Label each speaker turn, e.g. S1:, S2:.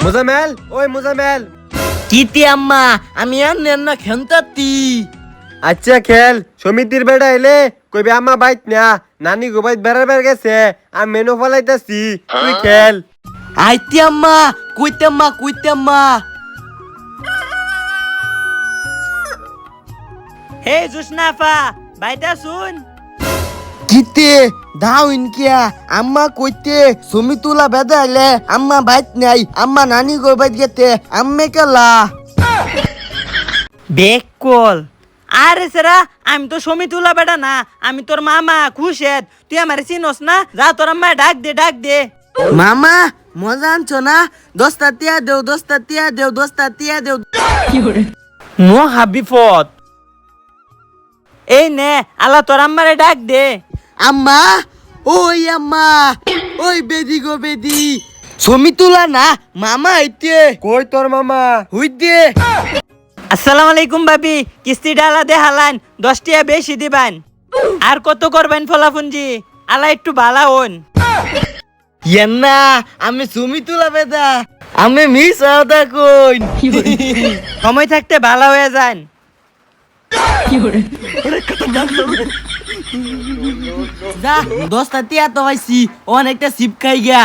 S1: মুজামেল, ওই মুজামেল।
S2: কিতি আম্মা আমি না খেলতাতি।
S1: আচ্ছা খেল, সমিতির বেড়া এলে কইবে আম্মা বাইত না, নানি গো বাইত বেড়ার গেছে, আমি মেনু ফলাইতাছি, তুই খেল।
S2: আইতি আম্মা কইতে আম্মা। হে জুসনাফা বাইটা শুন। কিতে দাও ইনকিয়া আম্মা কইতে সুমি তুলা বেদাইলে আম্মা বাইত নাই, আম্মা নানি গো বাইত গেতে আম্মে কেলা বেকল। আরে সেরা আমি তো সমি তুলা বেটা না, আমি তোর মামা খুশেদ, তুই আমার চিনস না? যা তোর আম্মা ডাক দে। মামা মজা আনছো না? দশটা টিয়া দেও। মো হাবিফত এই নে আল্লাহ তোর আম্মারে ডাক দে। আম্মা ওই বেদি গো বেদি ছমি তুলা না মামা আইতে।
S1: কই তোর মামা?
S2: হুই দে। আসসালামু আলাইকুম ভাবি, কিস্তি ডালা দে হালান, 10 টাকা বেশি দিবেন। আর কত করবেন ফলাফুনজি? আলা একটু ভালা হন। না আমি ছমি তুলা বেদা, আমি মিস আদা কইন। সময় থাকতে ভালো হয়ে যান। যা 10টা টিয়া তো হইছি, অনেকটা সিপ খাই গিয়া।